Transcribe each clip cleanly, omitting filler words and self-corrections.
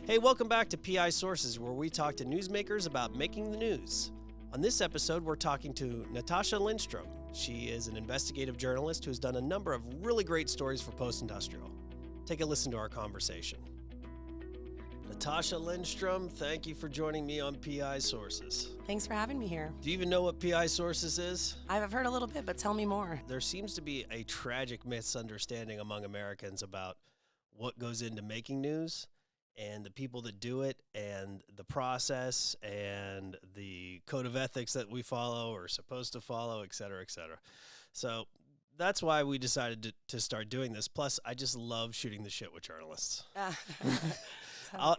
Hey, welcome back to PI Sources, where we talk to newsmakers about making the news. On this episode, we're talking to Natasha Lindstrom. She is an investigative journalist who has done a number of really great stories for Postindustrial. Take a listen to our conversation. Natasha Lindstrom, thank you for joining me on PI Sources. Thanks for having me here. Do you even know what PI Sources is? I've heard a little bit, but tell me more. There seems to be a tragic misunderstanding among Americans about what goes into making news and the people that do it and the process and the code of ethics that we follow or are supposed to follow, et cetera, et cetera. So that's why we decided to start doing this. Plus, I just love shooting the shit with journalists.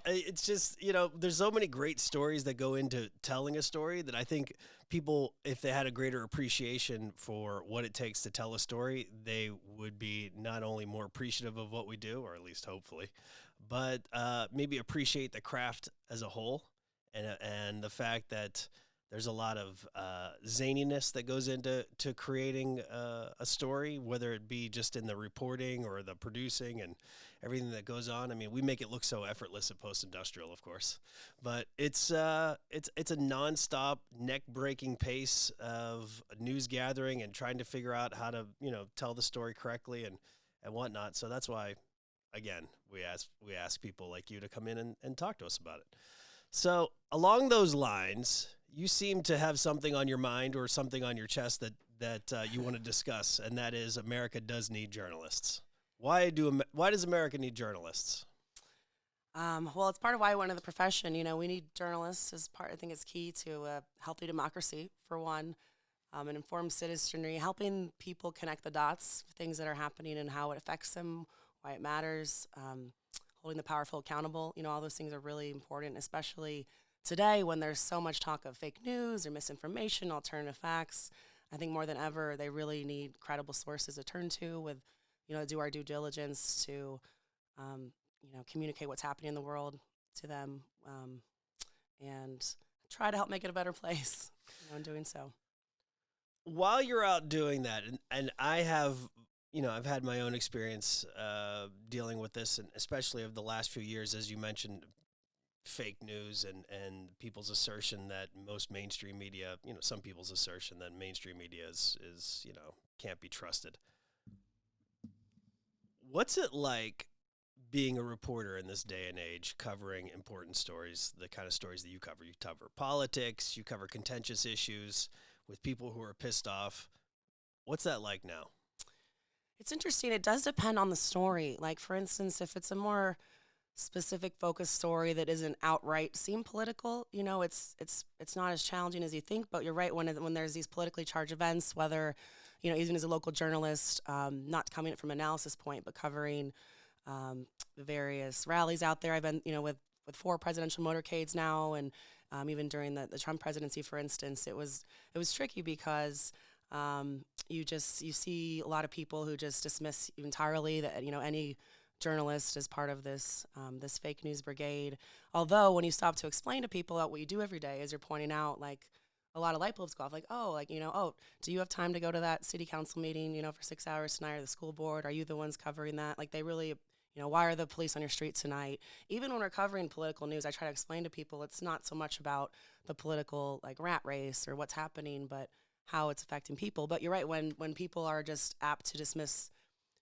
It's just, there's so many great stories that go into telling a story that I think people, if they had a greater appreciation for what it takes to tell a story, they would be not only more appreciative of what we do, or at least hopefully, but maybe appreciate the craft as a whole and the fact that there's a lot of zaniness that goes into creating a story, whether it be just in the reporting or the producing and everything that goes on. I mean, we make it look so effortless at Postindustrial, of course, but it's a nonstop, neck-breaking pace of news gathering and trying to figure out how to tell the story correctly and whatnot. So that's why, again, we ask people like you to come in and talk to us about it. So along those lines, you seem to have something on your mind or something on your chest that you want to discuss, and that is America does need journalists. Why does America need journalists? Well, it's part of why I went into the profession. We need journalists as part. I think it's key to a healthy democracy, for one, an informed citizenry, helping people connect the dots, things that are happening and how it affects them, why it matters, holding the powerful accountable. All those things are really important, especially today when there's so much talk of fake news or misinformation, alternative facts. I think more than ever, they really need credible sources to turn to with, do our due diligence to, communicate what's happening in the world to them and try to help make it a better place, in doing so. While you're out doing that, and I have, I've had my own experience dealing with this, and especially of the last few years, as you mentioned, fake news and people's assertion that most mainstream media, some people's assertion that mainstream media is can't be trusted. What's it like being a reporter in this day and age, covering important stories, the kind of stories that you cover? You cover politics, you cover contentious issues with people who are pissed off. What's that like now? It's interesting. It does depend on the story. Like, for instance, if it's a more specific focused story that isn't outright seem political, it's not as challenging as you think. But you're right, when there's these politically charged events, whether, even as a local journalist, not coming from an analysis point, but covering the various rallies out there. I've been, with 4 presidential motorcades now, and even during the Trump presidency, for instance, it was tricky because you see a lot of people who just dismiss entirely that any journalist is part of this fake news brigade. Although when you stop to explain to people what you do every day, as you're pointing out, like a lot of light bulbs go off. Like, do you have time to go to that city council meeting, for 6 hours tonight, or the school board? Are you the ones covering that? Like, they really, why are the police on your street tonight? Even when we're covering political news, I try to explain to people it's not so much about the political rat race or what's happening, but how it's affecting people. But you're right, when people are just apt to dismiss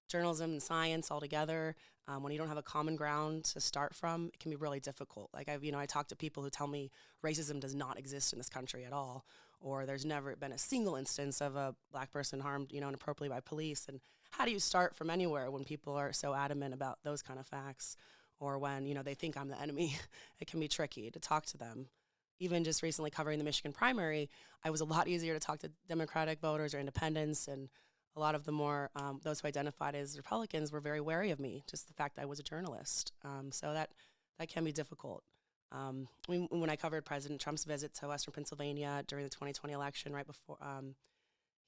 journalism and science altogether, when you don't have a common ground to start from, it can be really difficult. Like, I talk to people who tell me racism does not exist in this country at all, or there's never been a single instance of a black person harmed, inappropriately by police. And how do you start from anywhere when people are so adamant about those kind of facts, or when, they think I'm the enemy? It can be tricky to talk to them. Even just recently covering the Michigan primary, I was a lot easier to talk to Democratic voters or independents, and a lot of the more, those who identified as Republicans were very wary of me, just the fact that I was a journalist. So that can be difficult. When I covered President Trump's visit to Western Pennsylvania during the 2020 election, right before,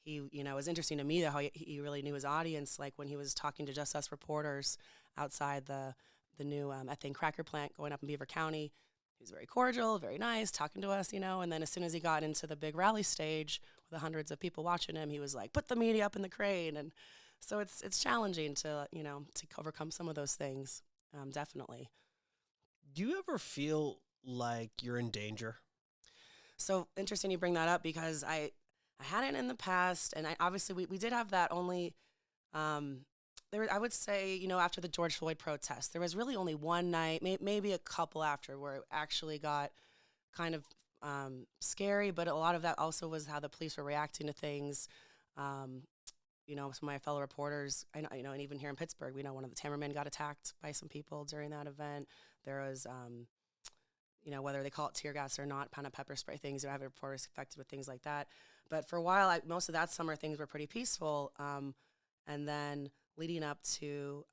he, it was interesting to me how he really knew his audience, like when he was talking to Just Us reporters outside the new ethane cracker plant going up in Beaver County. He was very cordial, very nice, talking to us, and then as soon as he got into the big rally stage with the hundreds of people watching him, he was like, put the media up in the crane. And so it's challenging to overcome some of those things, definitely. Do you ever feel like you're in danger? So interesting you bring that up because I hadn't in the past, and obviously we did have that only. Um, I would say, after the George Floyd protest, there was really only one night, maybe a couple after, where it actually got kind of scary. But a lot of that also was how the police were reacting to things. Um, some of my fellow reporters, I know, and even here in Pittsburgh, we know one of the Timmermen got attacked by some people during that event. There was, whether they call it tear gas or not, kind of pepper spray things. I have reporters affected with things like that. But for a while, most of that summer, things were pretty peaceful. And then leading up to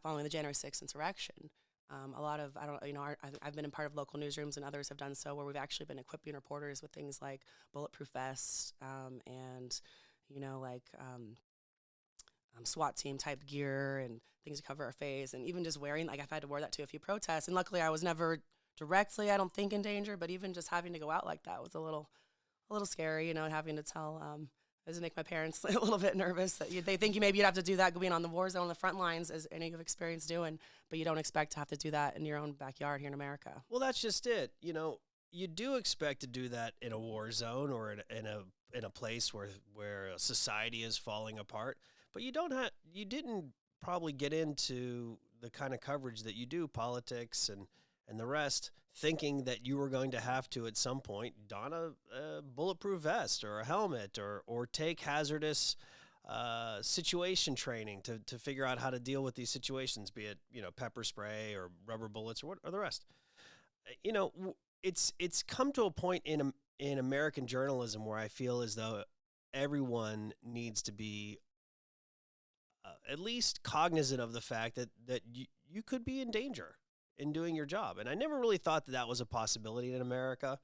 following the January 6th insurrection, a lot of, I don't, I've been in part of local newsrooms and others have done so, where we've actually been equipping reporters with things like bulletproof vests and, SWAT team type gear and things to cover our face, and even just wearing, like, I've had to wear that to a few protests, and luckily I was never directly, I don't think, in danger, but even just having to go out like that was a little scary, having to tell, does it make my parents a little bit nervous that they think maybe you'd have to do that being on the war zone, on the front lines, as any of experience doing, but you don't expect to have to do that in your own backyard here in America. Well, that's just it. You do expect to do that in a war zone or in a place where a society is falling apart, but you didn't probably get into the kind of coverage that you do, politics and the rest, thinking that you were going to have to at some point don a bulletproof vest or a helmet or take hazardous situation training to figure out how to deal with these situations, be it pepper spray or rubber bullets or the rest. It's come to a point in American journalism where I feel as though everyone needs to be at least cognizant of the fact that you could be in danger in doing your job. And I never really thought that was a possibility in America,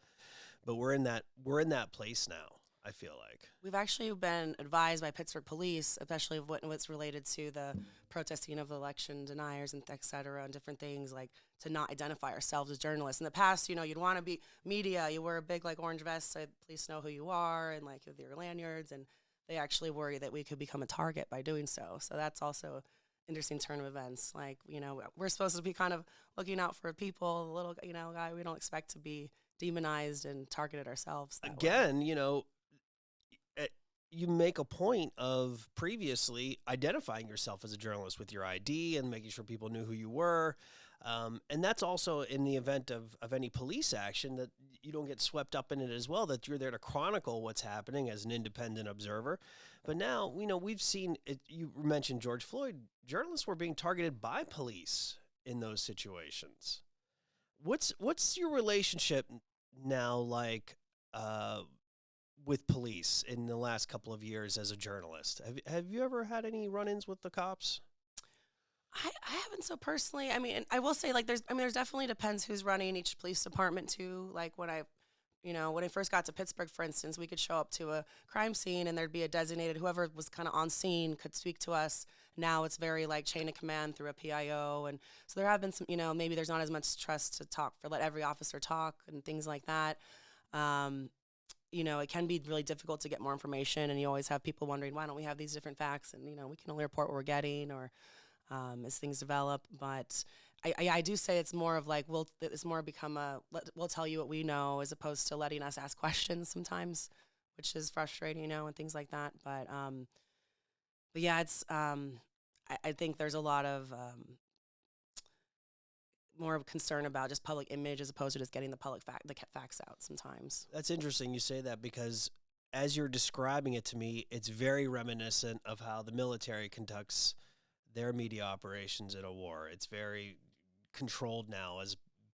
but we're in that place now, I feel like. We've actually been advised by Pittsburgh police, especially of what's related to the protesting of election deniers and et cetera, and different things, like to not identify ourselves as journalists. In the past, you'd want to be media. You wear a big, like, orange vest so police know who you are, and, like, with your lanyards, and they actually worry that we could become a target by doing so. So that's also interesting turn of events. Like, we're supposed to be kind of looking out for people, the little, guy. We don't expect to be demonized and targeted ourselves that way. Again, you make a point of previously identifying yourself as a journalist with your ID and making sure people knew who you were. And that's also in the event of any police action, that you don't get swept up in it as well, that you're there to chronicle what's happening as an independent observer. But now, we've seen it. You mentioned George Floyd. Journalists were being targeted by police in those situations. What's your relationship now like with police in the last couple of years as a journalist? Have you ever had any run-ins with the cops? I haven't so personally. I mean, I will say, like, there's definitely depends who's running each police department too. Like, when I first got to Pittsburgh, for instance, we could show up to a crime scene and there'd be a designated, whoever was kind of on scene could speak to us. Now it's very, like, chain of command through a PIO. And so there have been some, maybe there's not as much trust to let every officer talk and things like that. It can be really difficult to get more information, and you always have people wondering, why don't we have these different facts? And, we can only report what we're getting, or as things develop. But I do say it's more of like, it's more become we'll tell you what we know, as opposed to letting us ask questions sometimes, which is frustrating, and things like that. But yeah, it's I think there's a lot of more of concern about just public image, as opposed to just getting the facts out sometimes. That's interesting you say that, because as you're describing it to me, it's very reminiscent of how the military conducts their media operations in a war. It's very controlled now, as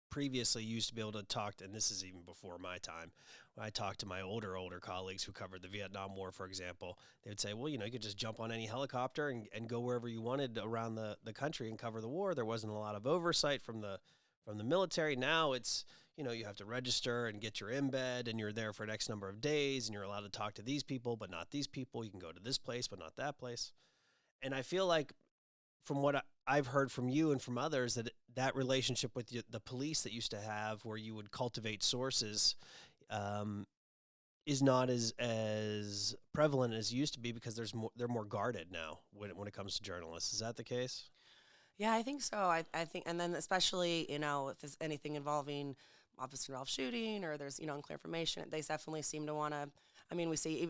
previously used to be able to talk to, and this is even before my time, when I talked to my older colleagues who covered the Vietnam War, for example, they would say, well, you could just jump on any helicopter and go wherever you wanted around the country and cover the war. There wasn't a lot of oversight from the military. Now it's, you have to register and get your embed, and you're there for an X number of days, and you're allowed to talk to these people, but not these people. You can go to this place, but not that place. And I feel like, from what I've heard from you and from others, that relationship with the police that used to have, where you would cultivate sources, is not as prevalent as it used to be, because they're more guarded now when it comes to journalists. Is that the case? Yeah, I think so. I think, and then especially, if there's anything involving Officer Ralph shooting or there's, unclear information, they definitely seem to want to. I mean, we see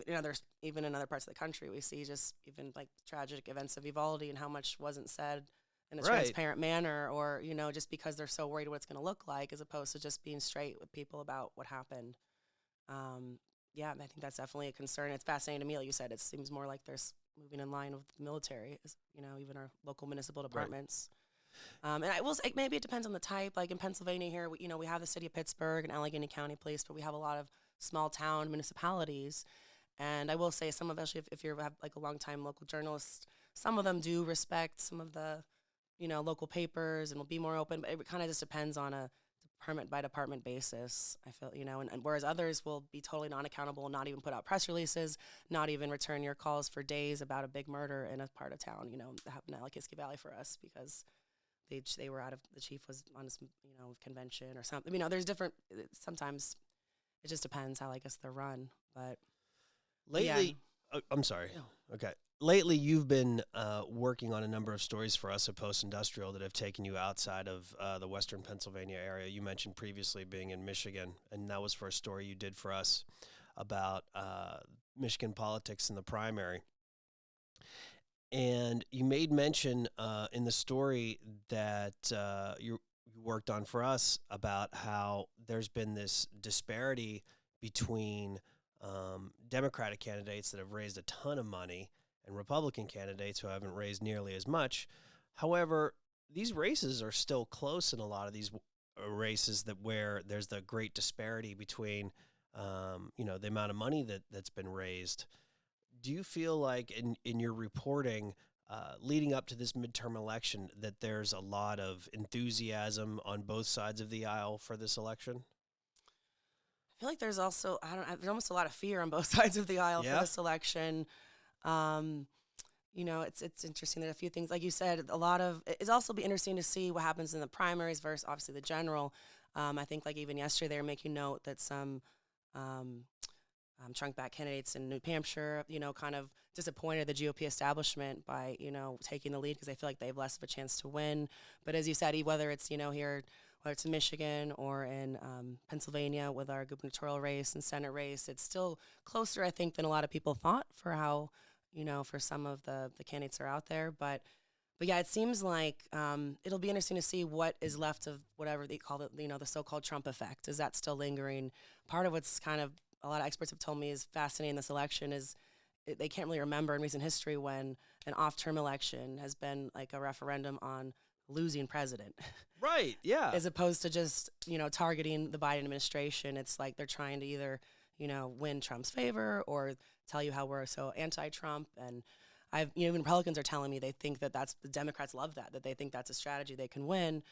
even in other parts of the country, we see just even like tragic events of Uvalde and how much wasn't said in a Right. transparent manner, or just because they're so worried what it's going to look like, as opposed to just being straight with people about what happened. Um, yeah, I think that's definitely a concern. It's fascinating to me, like you said. It seems more like there's moving in line with the military, even our local municipal Right. departments. And I will say, maybe it depends on the type. Like in Pennsylvania here, we have the city of Pittsburgh and Allegheny County Police, but we have a lot of small town municipalities. And I will say, some of, especially if you have like a long time local journalist, some of them do respect some of the, local papers and will be more open. But it kind of just depends on a department by department basis. I feel, and whereas others will be totally non-accountable, not even put out press releases, not even return your calls for days about a big murder in a part of town. That happened at Alakiski Valley for us because they were out of, the chief was on some convention or something. There's different. Sometimes it just depends how, I guess, they're run. But yeah, Lately, I'm sorry. Okay. Lately, you've been working on a number of stories for us at Postindustrial that have taken you outside of the Western Pennsylvania area. You mentioned previously being in Michigan, and that was for a story you did for us about Michigan politics in the primary. And you made mention in the story that you worked on for us about how there's been this disparity between Democratic candidates that have raised a ton of money and Republican candidates who haven't raised nearly as much. However, these races are still close in a lot of these races that where there's the great disparity between the amount of money that's been raised. Do you feel like in your reporting leading up to this midterm election that there's a lot of enthusiasm on both sides of the aisle for this election? I feel like there's also, I don't, there's almost a lot of fear on both sides of the aisle for Yeah. this election. Um, it's interesting. There are a few things, like you said, a lot of, it's also be interesting to see what happens in the primaries versus obviously the general. I think like even yesterday they're making note that some um, shrunk back candidates in New Hampshire, kind of disappointed the GOP establishment by, taking the lead because they feel like they have less of a chance to win. But as you said, whether it's, here, whether it's in Michigan or in Pennsylvania with our gubernatorial race and Senate race, it's still closer, I think, than a lot of people thought for how, for some of the candidates that are out there. But yeah, it seems like it'll be interesting to see what is left of whatever they call it, the so-called Trump effect. Is that still lingering? Part of what's kind of a lot of experts have told me is fascinating in this election is they can't really remember in recent history when an off-term election has been like a referendum on losing president. Right. Yeah. As opposed to just, targeting the Biden administration. It's like they're trying to either, win Trump's favor or tell you how we're so anti-Trump. And even Republicans are telling me they think that's, the Democrats love that they think that's a strategy they can win.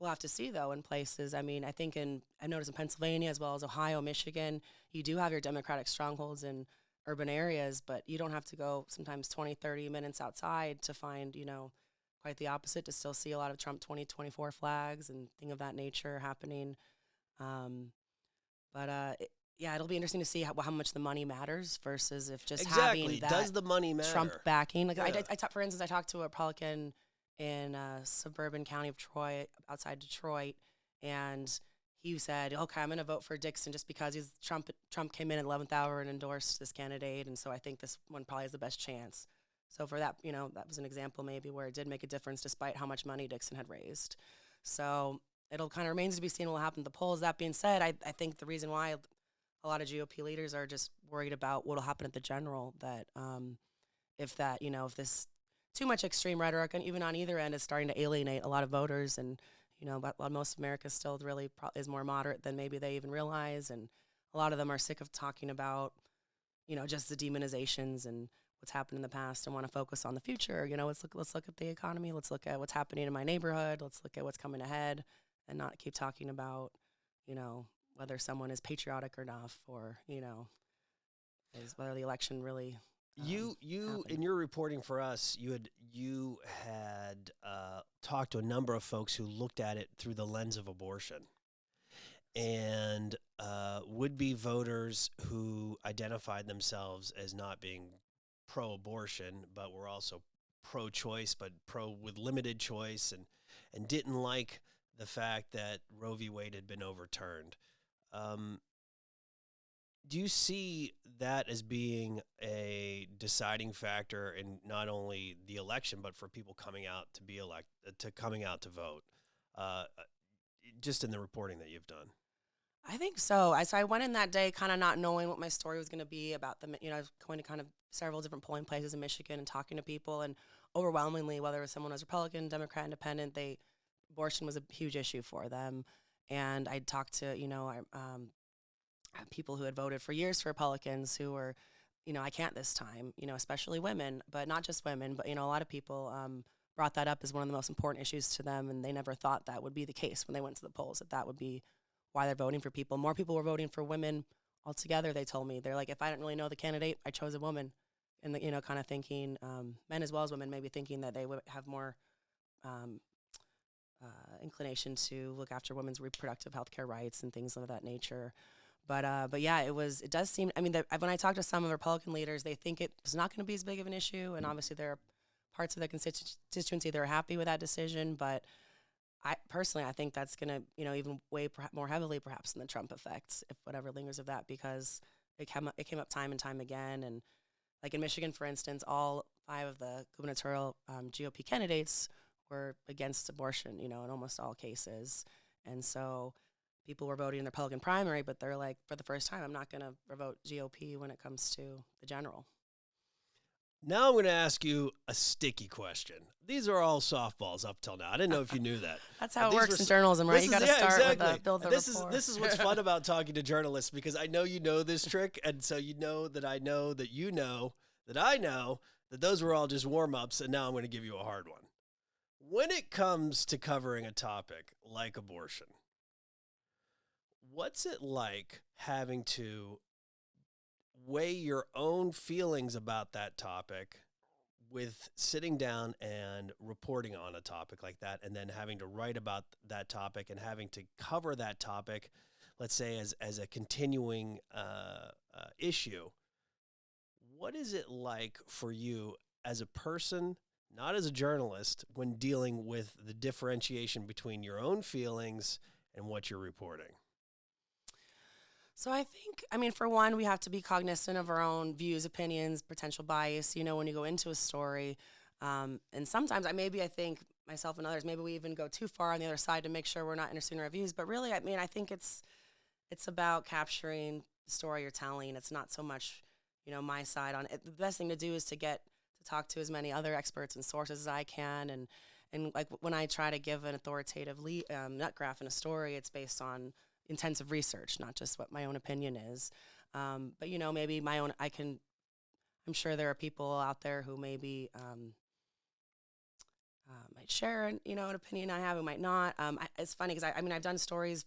We'll have to see, though, in places. I mean, I noticed in Pennsylvania as well as Ohio, Michigan, you do have your Democratic strongholds in urban areas, but you don't have to go sometimes 20, 30 minutes outside to find, quite the opposite, to still see a lot of Trump 2024 flags and thing of that nature happening. Um, but yeah, it'll be interesting to see how much the money matters versus if just having Exactly. that Does the money Trump matter? backing. Like Yeah. for instance, I talked to a Republican in suburban county of Troy, outside Detroit, and he said, "Okay, I'm going to vote for Dixon just because he's Trump. Trump came in at 11th hour and endorsed this candidate, and so I think this one probably has the best chance." So for that, that was an example maybe where it did make a difference despite how much money Dixon had raised. So it'll kind of remains to be seen what will happen to the polls. That being said, I think the reason why a lot of GOP leaders are just worried about what will happen at the general, that if this too much extreme rhetoric, and even on either end, is starting to alienate a lot of voters, and but most of America still really is more moderate than maybe they even realize, and a lot of them are sick of talking about just the demonizations and what's happened in the past and want to focus on the future. Let's look at the economy. Let's look at what's happening in my neighborhood. Let's look at what's coming ahead, and not keep talking about whether someone is patriotic or not, or is whether the election really You happened. in your reporting for us, you had talked to a number of folks who looked at it through the lens of abortion, and would-be voters who identified themselves as not being pro-abortion, but were also pro-choice, but pro with limited choice, and didn't like the fact that Roe v. Wade had been overturned. Um, do you see that as being a deciding factor in not only the election, but for people coming out to be coming out to vote? Uh, just in the reporting that you've done. I think so. I went in that day kind of not knowing what my story was going to be about the, I was going to kind of several different polling places in Michigan and talking to people, and overwhelmingly, whether it was someone was Republican, Democrat, Independent, abortion was a huge issue for them. And I'd talked to, people who had voted for years for Republicans who were, I can't this time, especially women, but not just women, but, a lot of people brought that up as one of the most important issues to them. And they never thought that would be the case when they went to the polls, that would be why they're voting for people. More people were voting for women altogether, they told me. They're like, if I didn't really know the candidate, I chose a woman. And, kind of thinking, men as well as women, maybe thinking that they would have more inclination to look after women's reproductive health care rights and things of that nature. But yeah, it does seem, when I talk to some of the Republican leaders, they think it's not going to be as big of an issue. And obviously there are parts of the constituency that are happy with that decision. But I think that's going to, even weigh more heavily perhaps than the Trump effect, if whatever lingers of that, because it came up time and time again. And like in Michigan, for instance, all 5 of the gubernatorial GOP candidates were against abortion, in almost all cases. And so people were voting in the Republican primary, but they're like, for the first time, I'm not going to vote GOP when it comes to the general. Now I'm going to ask you a sticky question. These are all softballs up till now. I didn't know if you knew that. That's how it works in journalism, right? You got to start exactly. with build the rapport. This is what's fun about talking to journalists, because I know you know this trick, and so you know that I know that you know that I know that those were all just warm-ups, and now I'm going to give you a hard one. When it comes to covering a topic like abortion, what's it like having to weigh your own feelings about that topic with sitting down and reporting on a topic like that, and then having to write about that topic and having to cover that topic, let's say as a continuing issue? What is it like for you as a person, not as a journalist, when dealing with the differentiation between your own feelings and what you're reporting? So I think, for one, we have to be cognizant of our own views, opinions, potential bias, when you go into a story. And sometimes I think myself and others, maybe we even go too far on the other side to make sure we're not interested in our views. But really, I think it's about capturing the story you're telling. It's not so much, my side on it. The best thing to do is to talk to as many other experts and sources as I can. And like when I try to give an authoritative nut graph in a story, it's based on intensive research, not just what my own opinion is. But, maybe my own, I'm sure there are people out there who maybe might share, an opinion I have, who might not. It's funny because I've done stories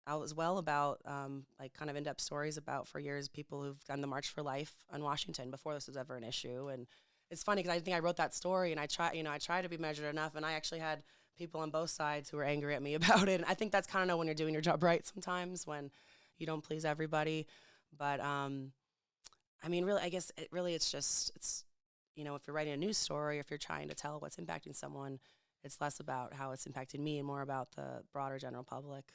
out as well about kind of in-depth stories about, for years, people who've done the March for Life on Washington before this was ever an issue. And it's funny because I think I wrote that story and I try to be measured enough, and I actually had people on both sides who were angry at me about it. And I think that's kind of when you're doing your job right sometimes, when you don't please everybody. But really, I guess it's just, if you're writing a news story, if you're trying to tell what's impacting someone, it's less about how it's impacting me and more about the broader general public.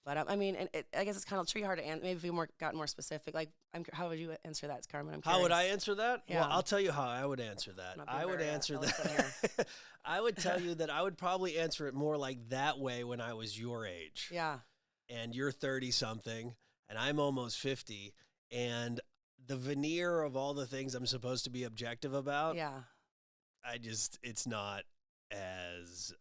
But I guess it's kind of tricky hard to answer. Maybe if we got more specific, like, how would you answer that, Carmen? I'm curious. How would I answer that? Yeah. Well, I'll tell you how I would answer that. I would answer that. I would tell you that I would probably answer it more like that way when I was your age. Yeah. And you're 30-something, and I'm almost 50, and the veneer of all the things I'm supposed to be objective about, yeah, it's not as,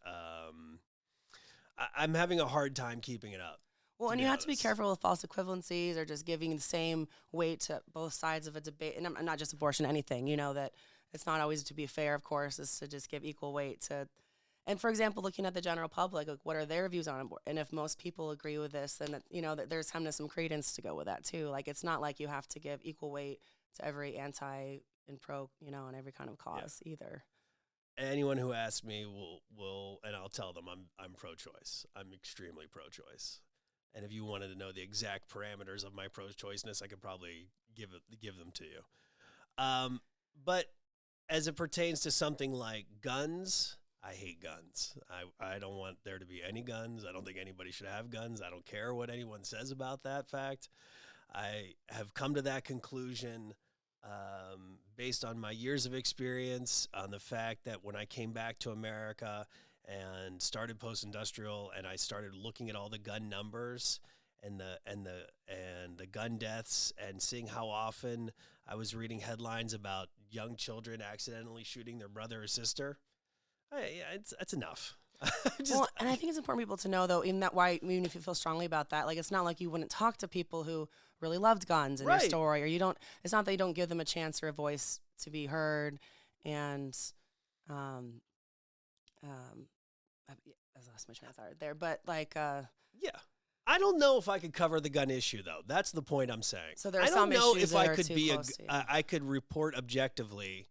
I'm having a hard time keeping it up. Well, and you have to be careful with false equivalencies or just giving the same weight to both sides of a debate. And not just abortion, anything, that it's not always, to be fair, of course, is to just give equal weight to. And for example, looking at the general public, like, what are their views on abortion? And if most people agree with this, then that there's kind of some credence to go with that too. Like, it's not like you have to give equal weight to every anti and pro, on every kind of cause either. Anyone who asks me will, and I'll tell them I'm pro-choice. I'm extremely pro-choice. And if you wanted to know the exact parameters of my pro-choiceness, I could probably give them to you. But as it pertains to something like guns, I hate guns. I don't want there to be any guns. I don't think anybody should have guns. I don't care what anyone says about that fact. I have come to that conclusion based on my years of experience, on the fact that when I came back to America and started Postindustrial, and I started looking at all the gun numbers and the gun deaths, and seeing how often I was reading headlines about young children accidentally shooting their brother or sister. Yeah, that's enough. Well, and I think it's important for people to know, though, even if you feel strongly about that, like, it's not like you wouldn't talk to people who really loved guns in your story, or you don't. It's not that you don't give them a chance or a voice to be heard, and I lost my train of thought there, but like, yeah. I don't know if I could cover the gun issue, though. That's the point I'm saying. So there are I don't some know issues if I that are could too be close to you. I could report objectively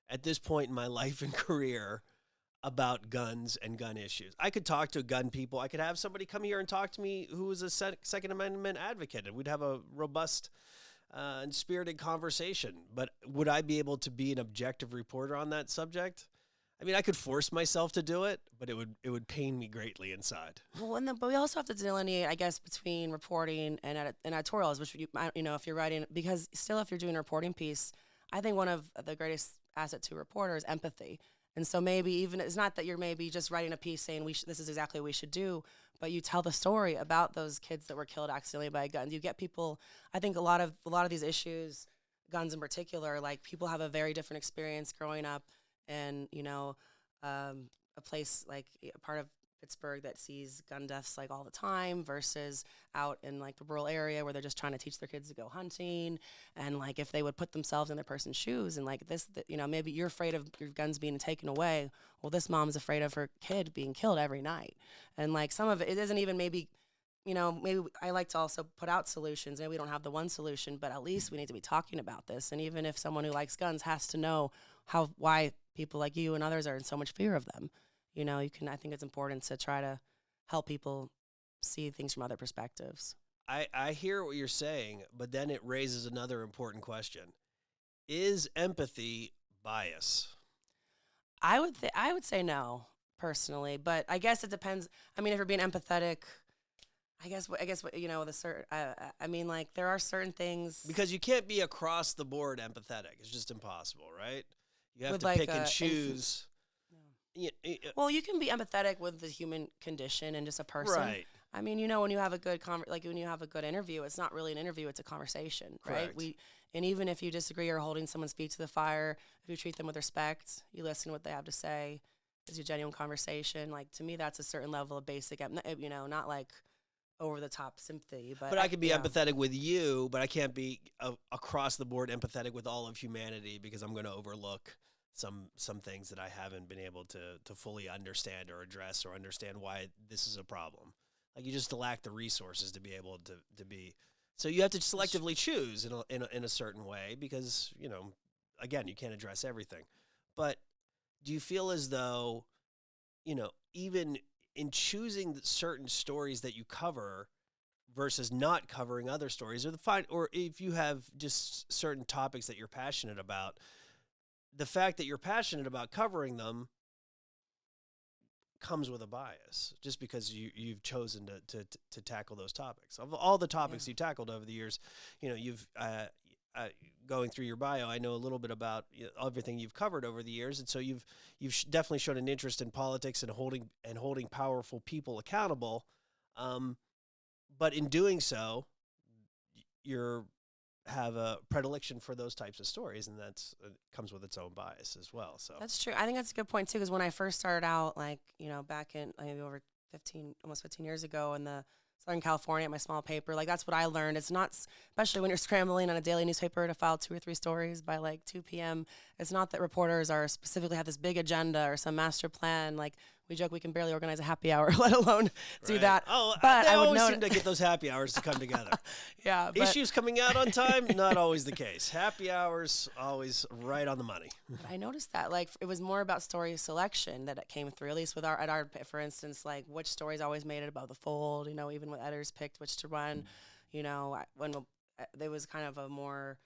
at this point in my life and career about guns and gun issues. I could talk to gun people. I could have somebody come here and talk to me who is a Second Amendment advocate, and we'd have a robust and spirited conversation. But would I be able to be an objective reporter on that subject? I mean, I could force myself to do it, but it would pain me greatly inside. Well, but we also have to delineate, I guess, between reporting and editorials, which if you're writing, because still, if you're doing a reporting piece, I think one of the greatest asset to a reporter is empathy. And so maybe even it's not that you're maybe just writing a piece saying this is exactly what we should do, but you tell the story about those kids that were killed accidentally by guns. You get people. I think a lot of these issues, guns in particular, like, people have a very different experience growing up in a place like a part of Pittsburgh that sees gun deaths like all the time versus out in like the rural area where they're just trying to teach their kids to go hunting. And like, if they would put themselves in their person's shoes, and like maybe you're afraid of your guns being taken away. Well, this mom's afraid of her kid being killed every night. And like, some of it isn't even maybe I like to also put out solutions. Maybe we don't have the one solution, but at least we need to be talking about this. And even if someone who likes guns has to know why people like you and others are in so much fear of them, I think it's important to try to help people see things from other perspectives. I hear what you're saying, but then it raises another important question. Is empathy bias? I would say no, personally, but I guess it depends. I mean, if you're being empathetic, I guess the certain. I mean, like, there are certain things, because you can't be across the board empathetic. It's just impossible, right? You have with to like pick and choose. Well, you can be empathetic with the human condition and just a person. Right. I mean, when you have a good when you have a good interview, it's not really an interview; it's a conversation, right? Correct. And even if you disagree or holding someone's feet to the fire, if you treat them with respect, you listen to what they have to say, it's a genuine conversation. Like, to me, that's a certain level of basic, not like over the top sympathy. But I could be empathetic with you, but I can't be across the board empathetic with all of humanity, because I'm going to overlook some things that I haven't been able to fully understand or address, or understand why this is a problem. Like, you just lack the resources to be able to be. So you have to selectively choose in a certain way, because, again, you can't address everything. But do you feel as though, even in choosing certain stories that you cover versus not covering other stories, or if you have just certain topics that you're passionate about, the fact that you're passionate about covering them comes with a bias, just because you've chosen to tackle those topics. Of all the topics you tackled over the years, you've going through your bio, I know a little bit about everything you've covered over the years, and so you've definitely shown an interest in politics and holding powerful people accountable. But in doing so, you're have a predilection for those types of stories, and that's comes with its own bias as well. So that's true. I think that's a good point too, because when I first started out, like, back in maybe over almost 15 years ago in the Southern California at my small paper, like, that's what I learned. It's not, especially when you're scrambling on a daily newspaper to file 2 or 3 stories by like 2 p.m. It's not that reporters are specifically have this big agenda or some master plan. Like, we joke we can barely organize a happy hour, let alone do that. Oh, but they I would always note seem to get those happy hours to come together. Yeah, issues coming out on time, not always the case. Happy hours always right on the money. But I noticed that, like, it was more about story selection that it came through, at least with our, for instance, like, which stories always made it above the fold. Even when editors picked which to run, when there was kind of a more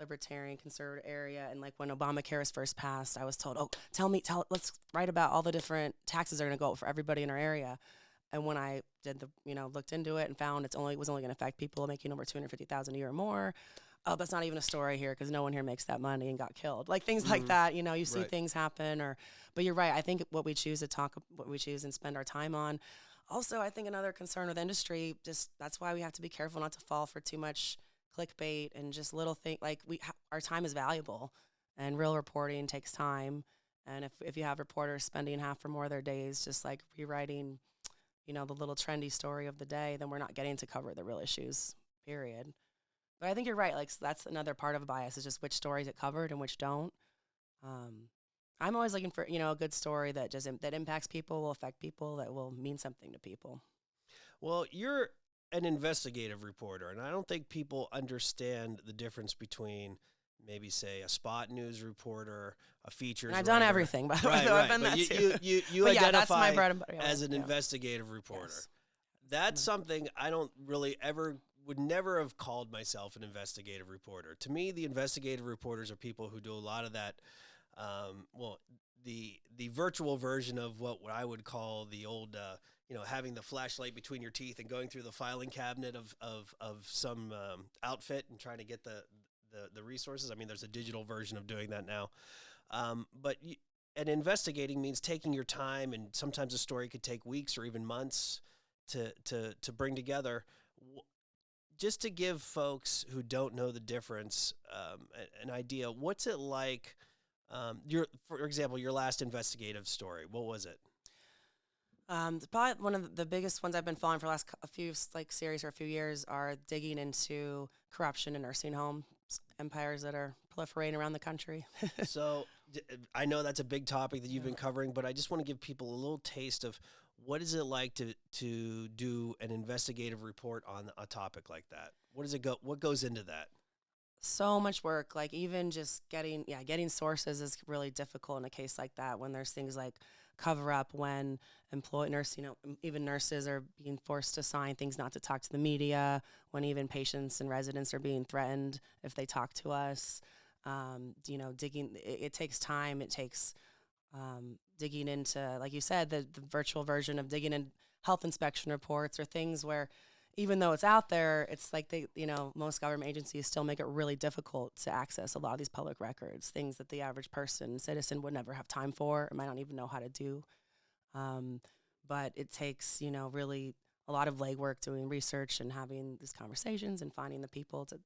libertarian conservative area, and like when Obamacare was first passed, I was told, oh, let's write about all the different taxes that are going to go up for everybody in our area. And when I did looked into it and found was only going to affect people making over $250,000 a year or more. Oh, that's not even a story here because no one here makes that money and got killed. Like things like that, you see things happen. But you're right. I think what we choose and spend our time on. Also, I think another concern with industry, that's why we have to be careful not to fall for too much clickbait and just little things. Like our time is valuable, and real reporting takes time. And if you have reporters spending half or more of their days just like rewriting, the little trendy story of the day, then we're not getting to cover the real issues, period. But I think you're right. Like that's another part of a bias is just which stories get covered and which don't. I'm always looking for, a good story that that impacts people, will affect people, that will mean something to people. Well, you're an investigative reporter, and I don't think people understand the difference between maybe, say, a spot news reporter, a features and I've writer. done everything, by the way. Right. I've been but that too. you But identify that's my bread and butter. as an investigative reporter. Yes. That's something I don't really would never have called myself an investigative reporter. To me, the investigative reporters are people who do a lot of that. The virtual version of what I would call the old, having the flashlight between your teeth and going through the filing cabinet of some outfit and trying to get the resources. I mean, there's a digital version of doing that now. And investigating means taking your time, and sometimes a story could take weeks or even months to bring together. Just to give folks who don't know the difference an idea, what's it like? For example, your last investigative story, what was it? Probably one of the biggest ones I've been following for the last series or a few years are digging into corruption in nursing home empires that are proliferating around the country. So I know that's a big topic that you've been covering, but I just want to give people a little taste of what is it like to do an investigative report on a topic like that? What goes into that? So much work, like even just getting sources is really difficult in a case like that when there's things like cover up, when even nurses are being forced to sign things not to talk to the media, when even patients and residents are being threatened if they talk to us. Digging, it takes time. It takes digging into, like you said, the virtual version of digging in health inspection reports or things where even though it's out there, it's like most government agencies still make it really difficult to access a lot of these public records, things that the average citizen would never have time for or might not even know how to do. But it takes, really a lot of legwork doing research and having these conversations and finding the people to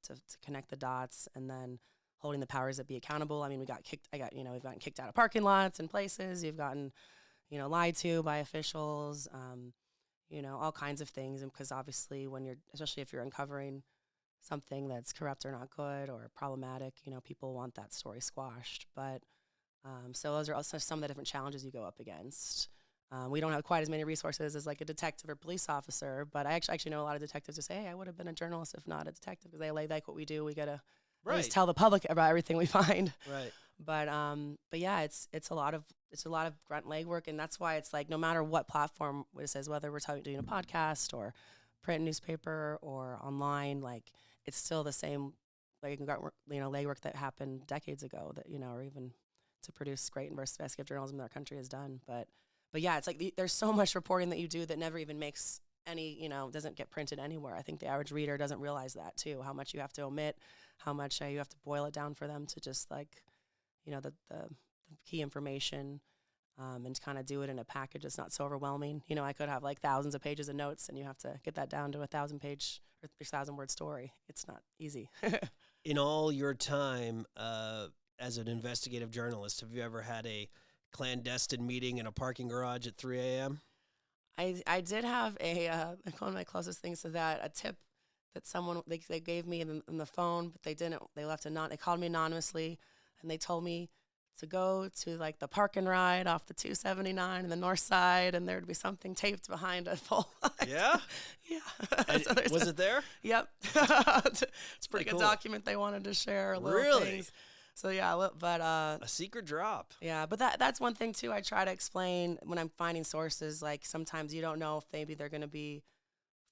connect the dots and then holding the powers that be accountable. I mean, we've gotten kicked out of parking lots and places. You've gotten, lied to by officials. All kinds of things. And because obviously especially if you're uncovering something that's corrupt or not good or problematic, people want that story squashed. But so those are also some of the different challenges you go up against. We don't have quite as many resources as like a detective or police officer, but I actually know a lot of detectives who say, hey, I would have been a journalist if not a detective, because they like what we do. We got to always tell the public about everything we find. Right. But yeah, it's a lot of grunt legwork, and that's why it's like no matter what platform it says, whether we're doing a podcast or print newspaper or online, like it's still the same legwork that happened decades ago that or even to produce great investigative journalism that our country has done. But yeah, it's like there's so much reporting that you do that never even makes any doesn't get printed anywhere. I think the average reader doesn't realize that too, how much you have to omit, how much you have to boil it down for them to just like the key information, and kind of do it in a package that's not so overwhelming. I could have like thousands of pages of notes, and you have to get that down to 1,000-page or 1,000-word story. It's not easy. In all your time as an investigative journalist, have you ever had a clandestine meeting in a parking garage at 3 a.m.? I did have one of my closest things to that, a tip that someone they gave me in the phone, but they called me anonymously, and they told me to go to like the park and ride off the 279 in the north side, and there would be something taped behind a pole. Yeah? Yeah. So was it there? Yep. It's pretty like cool. A document they wanted to share. Really? Things. So yeah, but a secret drop. Yeah, but that's one thing too. I try to explain when I'm finding sources. Like sometimes you don't know if maybe they're going to be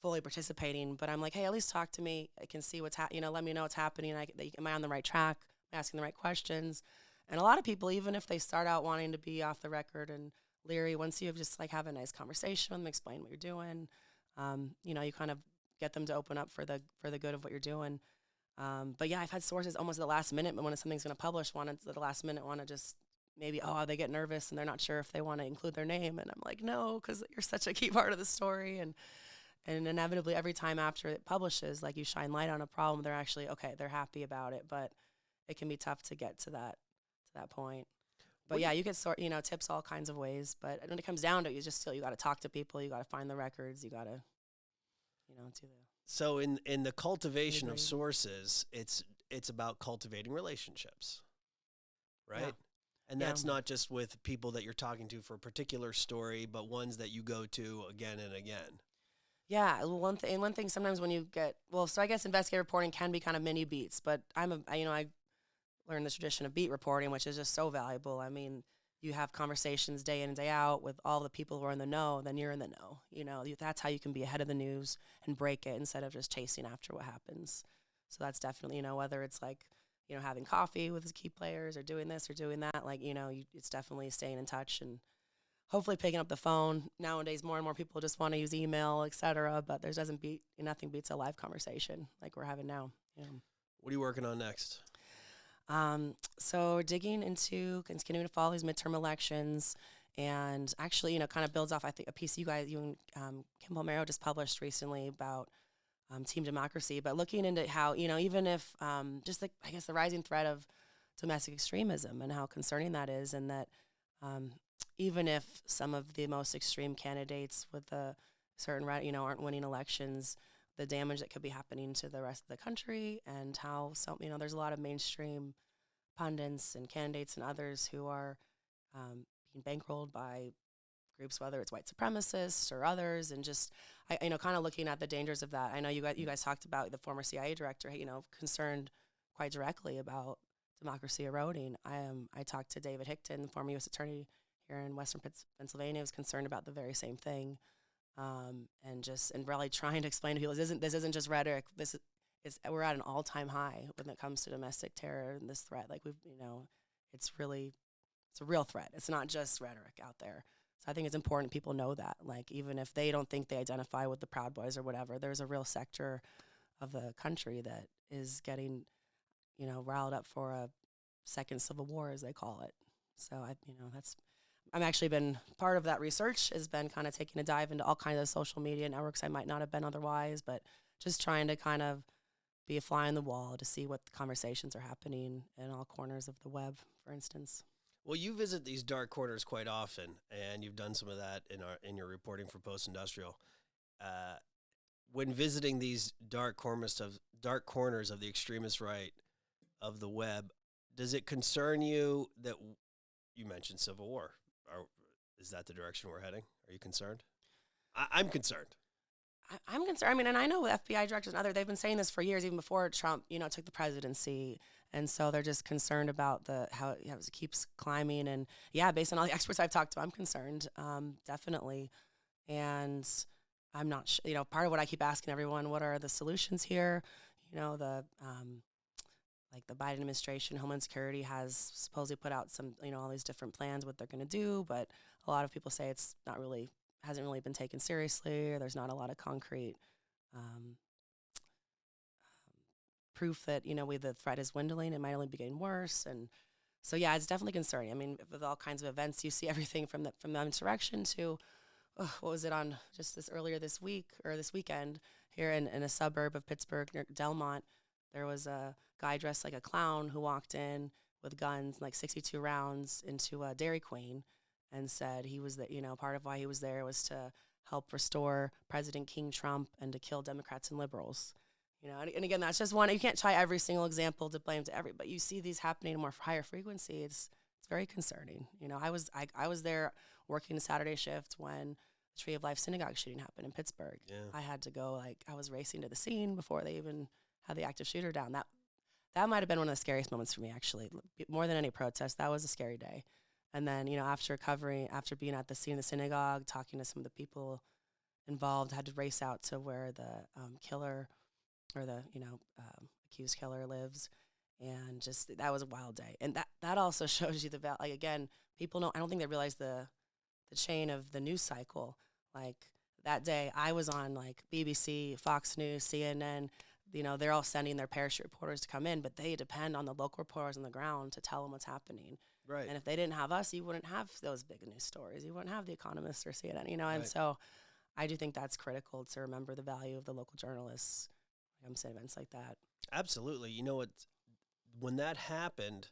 fully participating, but I'm like, hey, at least talk to me. I can see what's let me know what's happening. Am I on the right track? Am I asking the right questions? And a lot of people, even if they start out wanting to be off the record and leery, once you just like have a nice conversation with them, explain what you're doing, you kind of get them to open up for the good of what you're doing. But yeah, I've had sources almost at the last minute, but when something's going to publish, want to at the last minute want to just maybe they get nervous and they're not sure if they want to include their name, and I'm like, no, because you're such a key part of the story, and inevitably every time after it publishes, like you shine light on a problem, they're actually okay, they're happy about it, but it can be tough to get to that point. But yeah, you get tips all kinds of ways, but when it comes down to it, you got to talk to people, you got to find the records, you got to do the. So in the cultivation of sources, it's about cultivating relationships, right? Yeah. And that's not just with people that you're talking to for a particular story, but ones that you go to again and again. Yeah, one thing sometimes when you get so I guess investigative reporting can be kind of mini beats, but I learned the tradition of beat reporting, which is just so valuable. I mean, you have conversations day in and day out with all the people who are in the know, then you're in the know. That's how you can be ahead of the news and break it instead of just chasing after what happens. So that's definitely, whether it's like, having coffee with key players or doing this or doing that, like, it's definitely staying in touch and hopefully picking up the phone. Nowadays, more and more people just want to use email, et cetera, but nothing beats a live conversation like we're having now. What are you working on next? So digging into continuing to follow these midterm elections, and actually, kind of builds off, I think, a piece you and Kim Palmero just published recently about team democracy, but looking into how, even if just I guess the rising threat of domestic extremism and how concerning that is, and that even if some of the most extreme candidates with a certain aren't winning elections, the damage that could be happening to the rest of the country, and how there's a lot of mainstream pundits and candidates and others who are being bankrolled by groups, whether it's white supremacists or others, and just kind of looking at the dangers of that. I know you guys talked about the former CIA director, concerned quite directly about democracy eroding. I talked to David Hickton, the former U.S. attorney here in Western Pennsylvania, was concerned about the very same thing. And really trying to explain to people, this isn't just rhetoric. We're at an all-time high when it comes to domestic terror and this threat. Like it's a real threat. It's not just rhetoric out there. So I think it's important people know that. Like even if they don't think they identify with the Proud Boys or whatever, there's a real sector of the country that is getting, riled up for a second civil war, as they call it. So I'm actually been part of that research, has been kind of taking a dive into all kinds of social media networks I might not have been otherwise, but just trying to kind of be a fly on the wall to see what conversations are happening in all corners of the web, for instance. Well, you visit these dark corners quite often, and you've done some of that in your reporting for Postindustrial. When visiting these dark corners of the extremist right of the web, does it concern you that you mentioned civil war? Is that the direction we're heading? Are you concerned? I'm concerned. I'm concerned. I mean, and I know FBI directors and they've been saying this for years, even before Trump, took the presidency. And so they're just concerned about how it keeps climbing. And yeah, based on all the experts I've talked to, I'm concerned, definitely. And I'm not sure, part of what I keep asking everyone, what are the solutions here? Like the Biden administration, Homeland Security has supposedly put out some, all these different plans, what they're going to do. But a lot of people say it's hasn't really been taken seriously, or there's not a lot of concrete proof that, the threat is dwindling. It might only be getting worse. And so, yeah, it's definitely concerning. I mean, with all kinds of events, you see everything from the insurrection to, what was it on just this weekend here in a suburb of Pittsburgh near Delmont, there was a guy dressed like a clown who walked in with guns, like 62 rounds, into a Dairy Queen, and said he was part of why he was there was to help restore President King Trump and to kill Democrats and liberals. And again, that's just one. You can't tie every single example to blame to but you see these happening at a more higher frequency. It's very concerning. I was there working a Saturday shift when the Tree of Life synagogue shooting happened in Pittsburgh. Yeah. I had to go, I was racing to the scene before they even had the active shooter down. That might have been one of the scariest moments for me, actually. More than any protest, that was a scary day. And then, after being at the scene of the synagogue, talking to some of the people involved had to race out to where the killer or the accused killer lives, and just that was a wild day. And that also shows you the value. Like again, people don't. I don't think they realize the chain of the news cycle. Like that day, I was on like BBC, Fox News, CNN. They're all sending their parachute reporters to come in, but they depend on the local reporters on the ground to tell them what's happening. Right. And if they didn't have us, you wouldn't have those big news stories. You wouldn't have The Economist or CNN, And Right. so I do think that's critical to remember the value of the local journalists. I'm saying events like that. Absolutely. You know what? When that happened,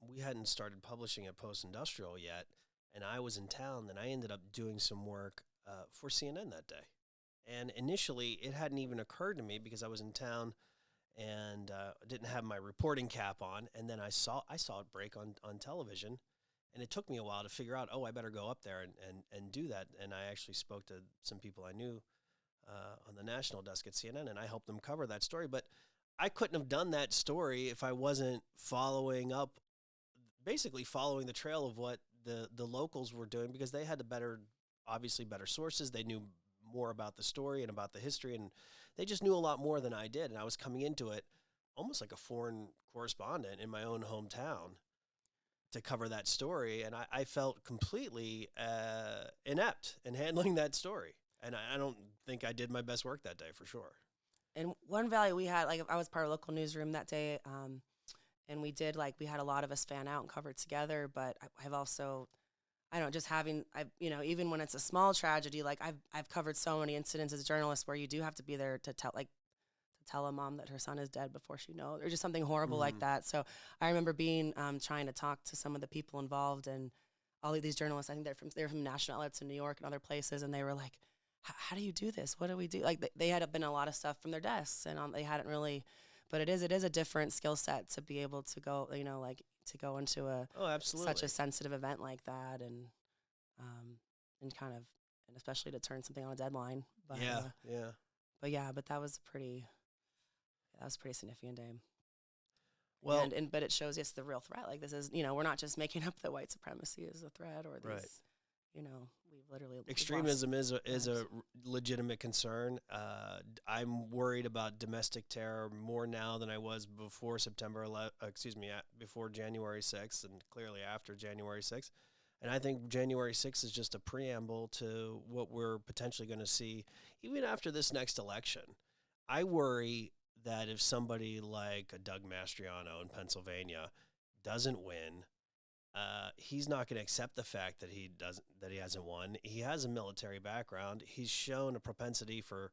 we hadn't started publishing at Postindustrial yet, and I was in town, and I ended up doing some work for CNN that day. And initially, it hadn't even occurred to me because I was in town and didn't have my reporting cap on. And then I saw it break on television, and it took me a while to figure out, I better go up there and do that. And I actually spoke to some people I knew on the national desk at CNN, and I helped them cover that story. But I couldn't have done that story if I wasn't basically following the trail of what the locals were doing, because they had obviously better sources. They knew more about the story and about the history, and they just knew a lot more than I did. And I was coming into it almost like a foreign correspondent in my own hometown to cover that story, and I felt completely inept in handling that story. And I don't think I did my best work that day, for sure. And one value we had, like I was part of a local newsroom that day, and we had a lot of us fan out and cover it together. But I've also, I don't know, just having, even when it's a small tragedy, like I've covered so many incidents as a journalist where you do have to be there to tell a mom that her son is dead before she knows, or just something horrible like that. So I remember trying to talk to some of the people involved, and all of these journalists. I think they're from national outlets in New York and other places, and they were like, how do you do this? What do we do? Like they had been a lot of stuff from their desks, and they hadn't really. But it is a different skill set to be able to go, to go into such a sensitive event like that, and especially to turn something on a deadline. But, But that was a pretty significant day. Well, but it shows the real threat. Like this is, we're not just making up that white supremacy is a threat, or these, we've literally extremism is a legitimate concern. I'm worried about domestic terror more now than I was before before January 6th, and clearly after January 6th. And I think January 6th is just a preamble to what we're potentially going to see even after this next election. I worry that if somebody like Doug Mastriano in Pennsylvania doesn't win, he's not going to accept the fact that he hasn't won. He has a military background. He's shown a propensity for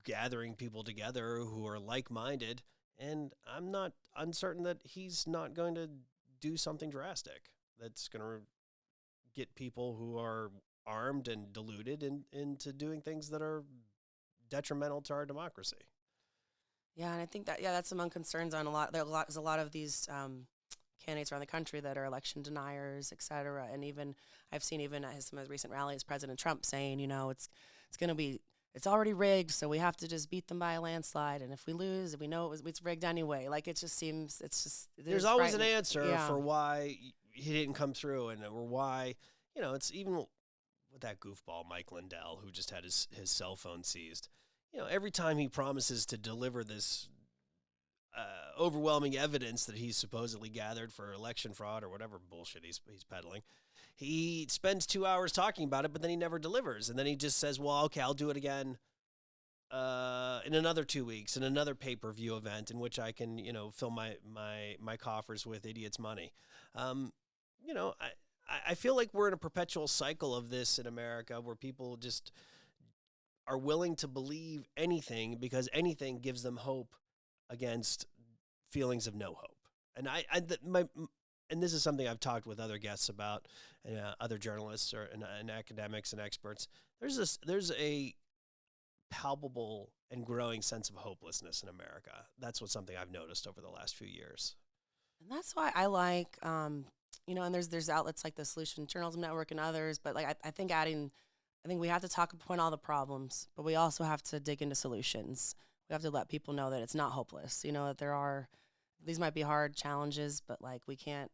gathering people together who are like-minded, and I'm uncertain that he's not going to do something drastic that's going to get people who are armed and deluded into doing things that are detrimental to our democracy. Yeah, and I think that's among concerns on a lot. There's a lot of these candidates around the country that are election deniers, et cetera. And even I've seen at some of his recent rallies, President Trump saying, it's already rigged, so we have to just beat them by a landslide. And if we lose, we know it's rigged anyway. Like it just seems, there's always an answer for why he didn't come through, or why, it's even with that goofball Mike Lindell, who just had his cell phone seized. Every time he promises to deliver this overwhelming evidence that he's supposedly gathered for election fraud or whatever bullshit he's peddling, he spends 2 hours talking about it, but then he never delivers. And then he just says, well, okay, I'll do it again in another 2 weeks, in another pay-per-view event in which I can, fill my coffers with idiots' money. I feel like we're in a perpetual cycle of this in America, where people just are willing to believe anything because anything gives them hope against feelings of no hope. And and this is something I've talked with other guests about, other journalists and academics and experts. There's a palpable and growing sense of hopelessness in America. That's something I've noticed over the last few years. And that's why I like, and there's outlets like the Solution Journalism Network and others, but like I think we have to point all the problems, but we also have to dig into solutions. We have to let people know that it's not hopeless. That these might be hard challenges, but like we can't.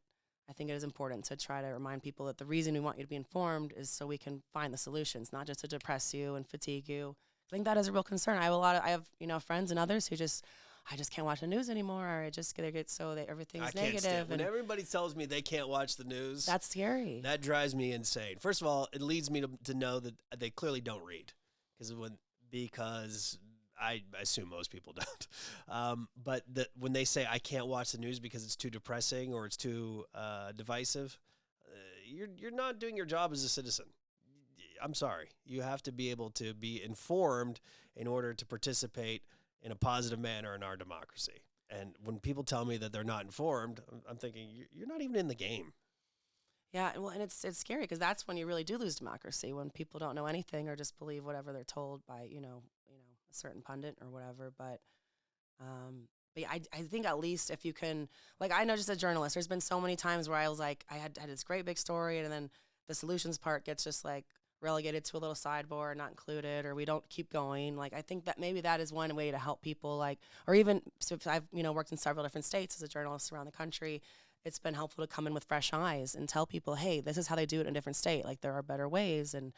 I think it is important to try to remind people that the reason we want you to be informed is so we can find the solutions, not just to depress you and fatigue you. I think that is a real concern. I have friends and others who I just can't watch the news anymore, or I just get so that everything's negative. When everybody tells me they can't watch the news, that's scary. That drives me insane. First of all, it leads me to know that they clearly don't read, because I assume most people don't. But when they say I can't watch the news because it's too depressing or it's too divisive, you're not doing your job as a citizen. I'm sorry. You have to be able to be informed in order to participate in a positive manner in our democracy. And when people tell me that they're not informed, I'm thinking, you're not even in the game. Yeah, well, and it's scary because that's when you really do lose democracy, when people don't know anything or just believe whatever they're told by, a certain pundit or whatever. But I think at least if you can, like, I know just as a journalist, there's been so many times where I was like, I had this great big story, and then the solutions part gets just like relegated to a little sideboard, not included, or we don't keep going. Like, I think that maybe that is one way to help people, like, or even if I've, worked in several different states as a journalist around the country, it's been helpful to come in with fresh eyes and tell people, hey, this is how they do it in a different state. Like, there are better ways, and,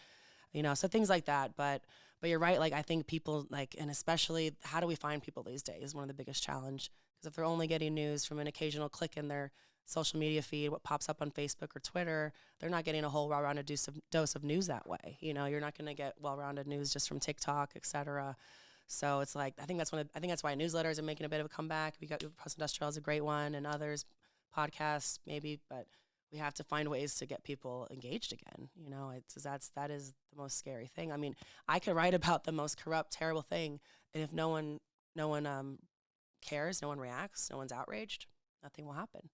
so things like that. But you're right. Like, I think people, like, and especially how do we find people these days is one of the biggest challenge, because if they're only getting news from an occasional click in their social media feed, what pops up on Facebook or Twitter, they're not getting a whole well-rounded dose of news that way. You're not going to get well-rounded news just from TikTok, et cetera. So it's like, I think that's why newsletters are making a bit of a comeback. We got Postindustrial is a great one, and others, podcasts maybe, but we have to find ways to get people engaged again. That is the most scary thing. I mean, I could write about the most corrupt, terrible thing, and if no one cares, no one reacts, no one's outraged, nothing will happen.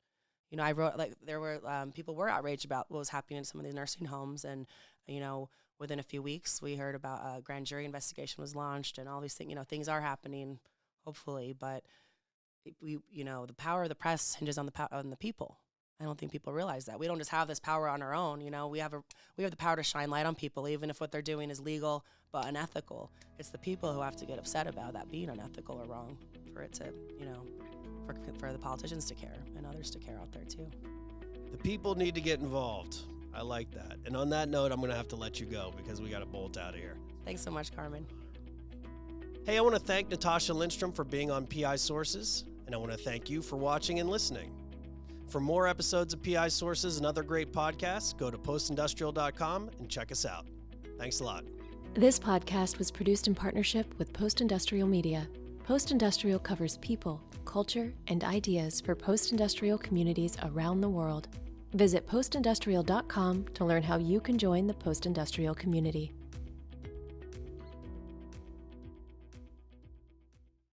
I wrote, like, there were people were outraged about what was happening in some of these nursing homes, and within a few weeks we heard about a grand jury investigation was launched, and all these things. Things are happening, hopefully, but the power of the press hinges on the people. I don't think people realize that. We don't just have this power on our own. We have the power to shine light on people, even if what they're doing is legal but unethical. It's the people who have to get upset about that being unethical or wrong for it to, for the politicians to care and others to care out there too. The people need to get involved. I like that. And on that note, I'm going to have to let you go because we got to bolt out of here. Thanks so much, Carmen. Hey, I want to thank Natasha Lindstrom for being on PI Sources, and I want to thank you for watching and listening. For more episodes of PI Sources and other great podcasts, go to postindustrial.com and check us out. Thanks a lot. This podcast was produced in partnership with Postindustrial Media. Postindustrial covers people, culture, and ideas for post-industrial communities around the world. Visit postindustrial.com to learn how you can join the post-industrial community.